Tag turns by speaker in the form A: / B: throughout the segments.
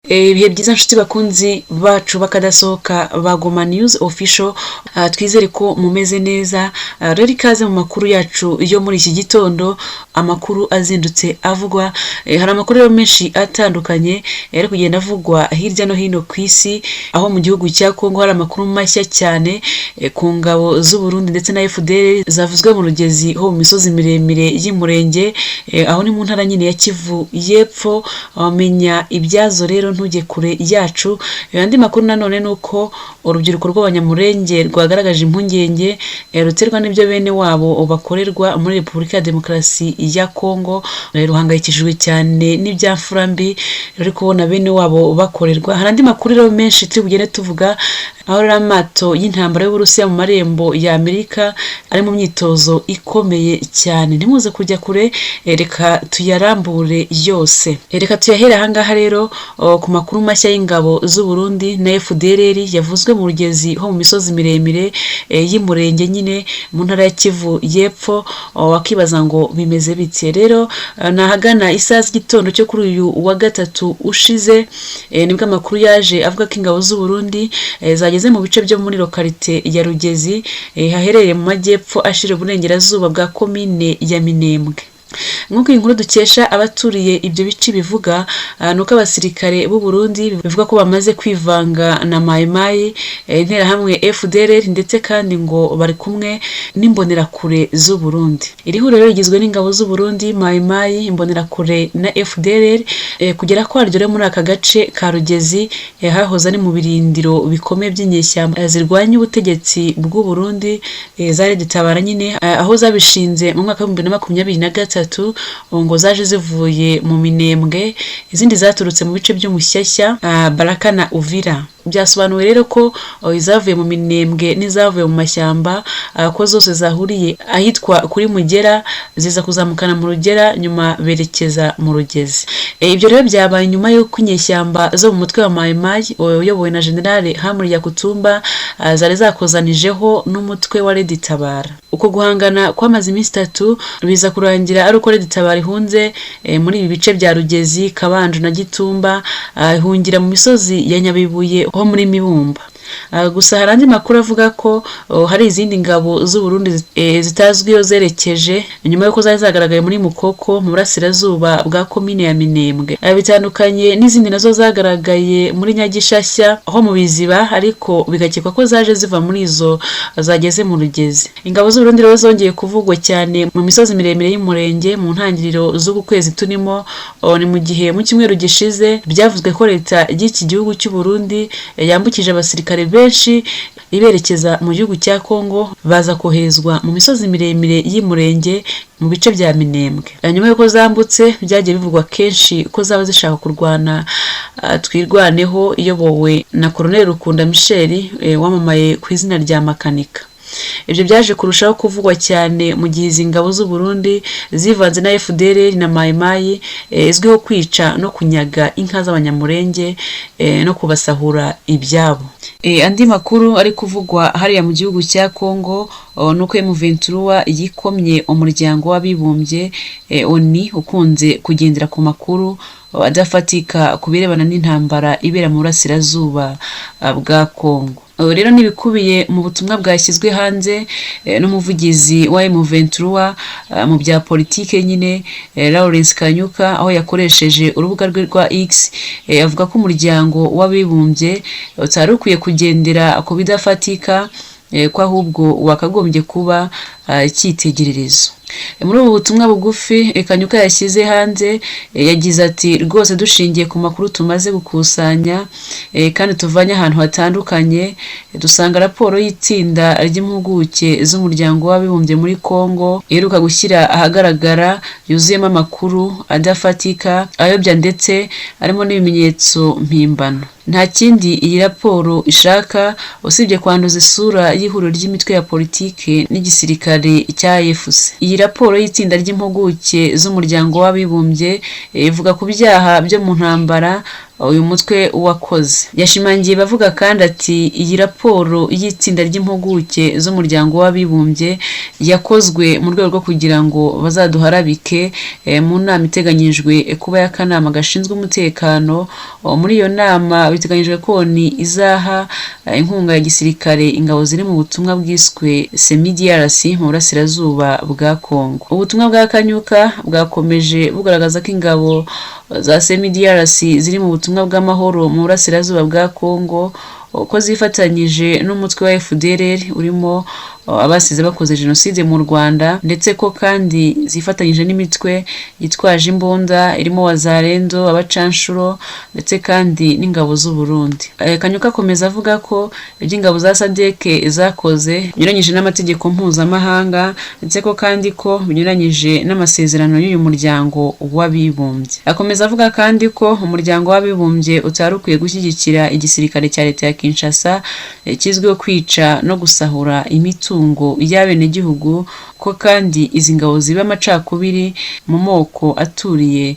A: Ibihe byiza nshuti bakunzi bacu bakadasohoka ba Goma News Official, twizere ko mumeze neza. Rero ikaze mu makuru yacu yo muri iki gitondo, amakuru azindutse avugwa. Hari amakuru rero menshi atandukanye yari kugenda avugwa hirya no hino ku isi, aho mu gihugu cya Kongo hari amakuru mashya cyane ku ngabo z'u Burundi ndetse na FDL zavuzwe mu rugezi ho mu misozi miremire y'Umurenge, aho ni mu ntara nyine ya Kivu y'Epfo. Wamenya ibyazo rero ntujye kure yacu. Andi makuru nanone nuko urubyiruko rw'abanyamurenge rwagaragaje impungenge ruterwa n'ibyo bene wabo bakorerwa muri Repubulika ya Demokarasi ya Kongo. Ruhangayikishijwe cyane n'ibyamfura mbi ruri kubona bene wabo bakorerwa. Hari andi makuru rero menshi turi bugende tuvuga, aho amato y'intambara y'Uburusiya mu marembo ya Amerika ari mu myitozo ikomeye cyane. Ntimuze kujya kure, reka tuyarambure yose. Reka tuyahere ahangaha rero ku makuru mashya y'ingabo z'u Burundi na FDLR yavuzwe mu rugezi ho mu misozi miremire y'Umurenge nyine mu ntara ya Kivu y'Epfo. Wakibaza ngo bimeze bite? Rero nahagana isaha z'igitondo cyo kuri uyu wa gatatu ushize, nibwo amakuru yaje avuga ko ingabo z'u Burundi zageze mu bice byo muri lokalite ya Rugezi, haherereye mu majyepfo ashira uburengerazuba bwa komine ya Minembwe. Nk'uko inkuru dukesha abaturiye ibyo bice bivuga, nuko abasirikare b'u Burundi bivuga ko bamaze kwivanga na Mayimayi, interahamwe FDLR, ndetse kandi ngo bari kumwe n'imbonerakure z'u Burundi. Iri huriro rigizwe n'ingabo z'u Burundi, Mayimayi, imbonerakure na FDLR. Kugera kwaryo rero muri aka gace ka Rugezi hahoze ari mu birindiro bikomeye by'inyeshyamba zirwanya ubutegetsi bw'u Burundi, zari ditabara nyine, aho zabishinze mu mwaka wa 2023 ngo zaje zivuye mu Minembwe, izindi zaturutse mu bice by'Umushyashya, Baraka na Uvira. Byasobanuwe rero ko izavuye mu Minembwe n'izavuye mu mashyamba ko zose zahuriye ahitwa kuri Mugera, ziza kuzamukana mu Rugera, nyuma berekeza mu Rugezi. Ibyo rero byabaye nyuma y'uko inyeshyamba zo mu mutwe wa Mayimayi uyobowe na General Hamuri Yakutumba zari zakozanijeho n'umutwe wa Red Tabara. Uko guhangana kwamaze iminsi 3 biza kurangira ari uko Red Tabara ihunze muri ibi bice bya Rugezi, Kabanju na Gitumba, ihungira mu misozi ya Nyabibuye ho muri Mibumba. Gusa hari andi makuru avuga ko hari izindi ngabo z'u Burundi zitazwiyo zerekeje nyuma y'uko zari zagaragaye muri Mukoko mu burasirazuba bwa komine ya Minembwe. Bitandukanye n'izindi nazo zagaragaye muri Nyagishashya ho mu Biziba, ariko bigakekwa ko zaje ziva muri izo zageze mu Rugezi. Ingabo z'u Burundi rero zongeye kuvugwa cyane mu misozi miremire y'Umurenge mu ntangiriro z'uku kwezi turimo. Ni mu gihe mu cyumweru gishize byavuzwe ko leta y'iki gihugu cy'u Burundi yambukije abasirikare benshi iberekeza mu gihugu cya Kongo, baza koherezwa mu misozi miremire y'Umurenge mu bice bya Minembwe. Nyuma y'uko zambutse byagiye bivugwa kenshi ko zaba zishaka kurwana twirwaneho, iyobowe na Colonel Rukunda Michel wamamaye ku izina rya Makanika. Ibyo byaje kurushaho kuvugwa cyane mu gihe izi ngabo z'u Burundi zivanze na FDLR na Mayimayi izwiho kwica no kunyaga inka z'abanyamurenge no kubasahura ibyabo. Andi makuru ari kuvugwa hariya mu gihugu cya Kongo nuko M23 yikomye umuryango w'abibumbye ONU ukunze kugendera ku makuru adafatika ku birebana n'intambara ibera mu burasirazuba bwa Kongo. Rero nibikubiye mu butumwa bwashyizwe hanze n'umuvugizi wa M23 mu bya politike nyine, Lawrence Kanyuka, aho yakoresheje urubuga rwe rwa X, avuga ko umuryango w'abibumbye utari ukwiye kugendera ku bidafatika, ko ahubwo wakagombye kuba icyitegererezo. Muri ubu butumwa bugufi Kanyuka yashyize hanze yagize ati: rwose dushingiye ku makuru tumaze gukusanya kandi tuvanye ahantu hatandukanye, dusanga raporo y'itsinda ry'impuguke z'umuryango w'abibumbye muri Kongo iheruka gushyira ahagaragara yuzuyemo amakuru adafatika, ayobya ndetse arimo n'ibimenyetso mpimbano. Nta kindi iyi raporo ishaka usibye kwanduza isura y'ihuriro ry'imitwe ya politike n'igisirikare cya AFC. Iyi raporo y'itsinda ry'impuguke z'umuryango w'abibumbye ivuga ku byaha byo mu ntambara uyu mutwe wakoze. Yashimangiye bavuga kandi ati iyi raporo y'itsinda ry'impuguke z'umuryango w'abibumbye yakozwe mu rwego rwo kugira ngo bazaduharabike mu nama iteganyijwe kuba y'akanama gashinzwe umutekano. Muri iyo nama biteganyijwe ko ni izaha inkunga ya gisirikare ingabo ziri mu butumwa bwiswe SEMIDRC mu burasirazuba bwa Kongo. Ubutumwa bwa Kanyuka bwakomeje bugaragaza ko ingabo za SEMIDRC ziri mu butumwa bw'amahoro mu burasirazuba bwa Kongo ko zifatanyije n'umutwe wa FDLR urimo abasize bakoze jenoside mu Rwanda, ndetse ko kandi zifatanyije n'imitwe yitwaje imbunda irimo Wazalendo, abacanshuro ndetse kandi n'ingabo z'u Burundi. Kanyuka akomeza avuga ko iby'ingabo za SADC zakoze binyuranyije n'amategeko mpuzamahanga, ndetse ko kandi ko binyuranyije n'amasezerano y'uyu muryango w'abibumbye. Akomeza avuga kandi ko umuryango w'abibumbye utari ukwiye gushyigikira igisirikare cya leta ya Kinshasa kizwiho kwica no gusahura imitungo y'abenegihugu, ko kandi izi ngabo ziba amacakubiri mu moko aturiye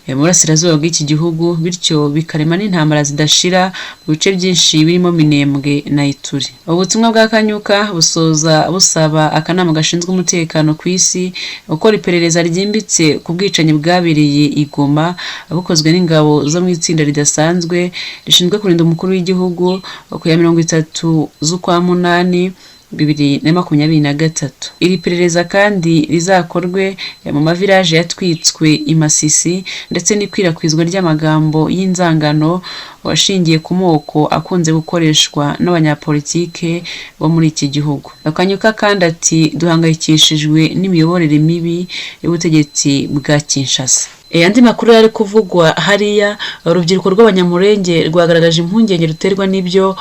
A: mu burasirazuba bw'iki gihugu, bityo bikarema n'intambara zidashira mu bice byinshi birimo Minembwe na Ituri. Ubutumwa bwa Kanyuka busoza busaba akanama gashinzwe umutekano ku isi gukora iperereza ryimbitse ku bwicanyi bwabereye i Goma bukozwe n'ingabo zo mu itsinda ridasanzwe rishinzwe kurinda umukuru w'igihugu ku ya 30 z'ukwa munani 2023. Iri perereza kandi rizakorwe mu mavilaje yatwitswe i Masisi, ndetse n'ikwirakwizwa ry'amagambo y'inzangano washingiye ku moko akunze gukoreshwa n'abanyapolitike bo muri iki gihugu. Kanyuka kandi ati duhangayikishijwe n'imiyoborere mibi y'ubutegetsi bwa Kinshasa. Andi makuru yari kuvugwa hariya, urubyiruko rw'abanyamurenge rwagaragaje impungenge ruterwa n'ibyo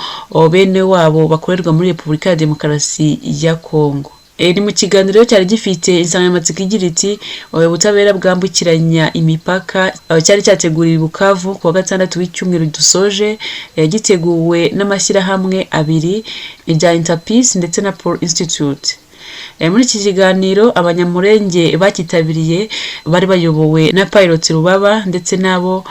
A: bene wabo bakorerwa muri Repubulika ya Demokarasi ya Kongo. Ni mu kiganiro cyari gifite insanganyamatsiko igira iti ubutabera bwambukiranya imipaka, cyari cyateguriwe Bukavu ku wa 6 w'icyumweru dusoje, giteguwe n'amashyirahamwe abiri, irya Interpeace ndetse na Paul Institute. Muri iki kiganiro abanyamurenge bakitabiriye bari bayobowe na Pilot Rubaba ndetse nabo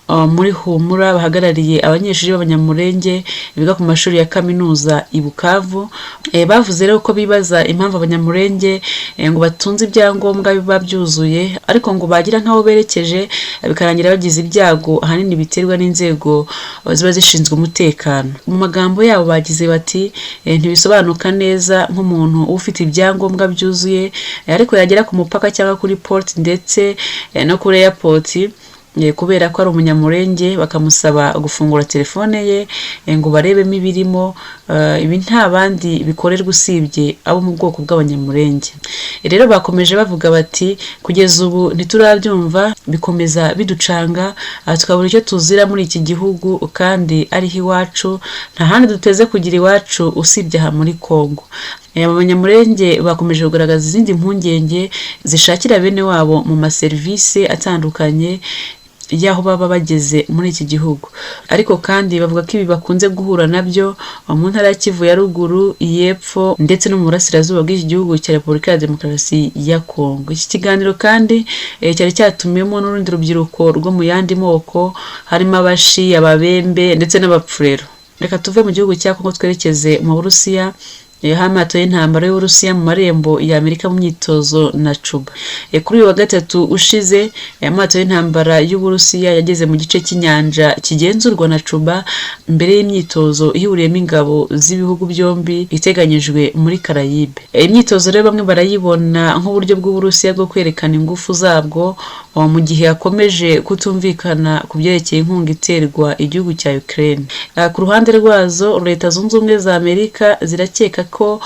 A: muri Humura bahagarariye abanyeshuri b'abanyamurenge biga ku mashuri ya kaminuza i Bukavu. Bavuze rero ko bibaza impamvu abanyamurenge ngo batunze ibyangombwa biba byuzuye, ariko ngo bagira nk'aho berekeje bikarangira bagize ibyago ahanini biterwa n'inzego ziba zishinzwe umutekano. Mu magambo yabo bagize bati ntibisobanuka neza nk'umuntu ufite ibyangombwa byuzuye ariko yagera ku mupaka cyangwa kuri port ndetse no kuri airport kubera ko ari umunyamurenge bakamusaba gufungura telefone ye ngo barebemo ibirimo, ibi nta bandi bikorerwa usibye abo mu bwoko bw'abanyamurenge. Rero bakomeje bavuga bati kugeza ubu ntiturabyumva, bikomeza biducanga, tukabura icyo tuzira muri iki gihugu kandi ariho iwacu, nta handi duteze kugira iwacu usibye aha muri Kongo. Abanyamurenge bakomeje kugaragaza izindi mpungenge zishakira bene wabo mu maserivisi atandukanye y'aho baba bageze muri iki gihugu, ariko kandi bavuga ko ibi bakunze guhura nabyo mu ntara ya Kivu ya ruguru, y'epfo ndetse no mu burasirazuba bw'iki gihugu cya Repubulika ya Demokarasi ya Kongo. Iki kiganiro kandi cyari cyatumiyemo n'urundi rubyiruko rwo mu yandi moko, harimo abashi, ababembe ndetse n'abapfurero. Reka tuve mu gihugu cya Kongo twerekeze mu Burusiya. Amato y'intambara y'Uburusiya mu marembo ya Amerika mu myitozo na Cuba. Kuri uyu wa 3 ushize amato y'intambara y'Uburusiya yageze mu gice cy'inyanja kigenzurwa na Cuba mbere y'imyitozo ihuriyemo ingabo z'ibihugu byombi iteganyijwe muri Karayibe. Imyitozo rero bamwe barayibona nk'uburyo bw'Uburusiya bwo kwerekana ingufu zabwo mu gihe hakomeje kutumvikana ku byerekeye inkunga iterwa igihugu cya Ukraine. Ku ruhande rwazo Leta Zunze Ubumwe za Amerika zirakeka ko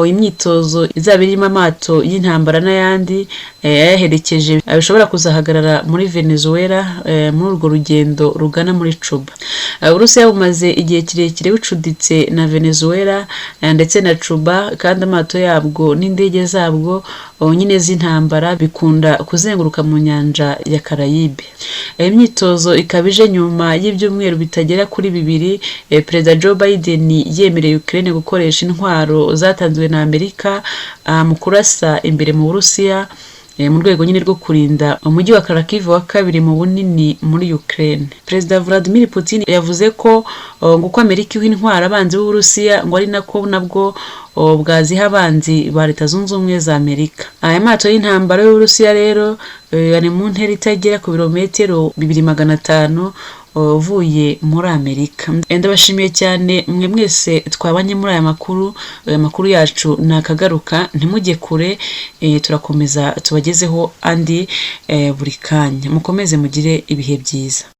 A: imyitozo izaba irimo amato y'intambara n'ayandi yaherekeje bishobora kuzahagarara muri Venezuela muri urwo rugendo rugana muri Cuba. Uburusiya bumaze igihe kirekire bucuditse na Venezuela ndetse na Cuba, kandi amato yabwo n'indege zabwo nyine z'intambara bikunda kuzenguruka mu nyanja ya Karayibe. Imyitozo ikabije nyuma y'ibyumweru bitagera kuri 2 Perezida Joe Biden yemereye Ukraine gukoresha intwaro zatanzwe na Amerika mu kurasa imbere mu Burusiya mu rwego nyine rwo kurinda umujyi wa Kharkiv wa kabiri mu bunini muri Ukraine. Perezida Vladimir Putin yavuze ko ngo uko Amerika iha intwara abanzi b'Uburusiya ngo ari nako nabwo bwaziha abanzi ba Leta Zunze Ubumwe za Amerika. Aya mato y'intambara y'Uburusiya rero ari mu ntera itagera ku birometero 2500 uvuye muri Amerika. Ndabashimiye cyane mwe mwese twabanye muri aya makuru. Amakuru yacu nakagaruka, ntimujye kure, turakomeza tubagezeho andi buri kanya. Mukomeze mugire ibihe byiza.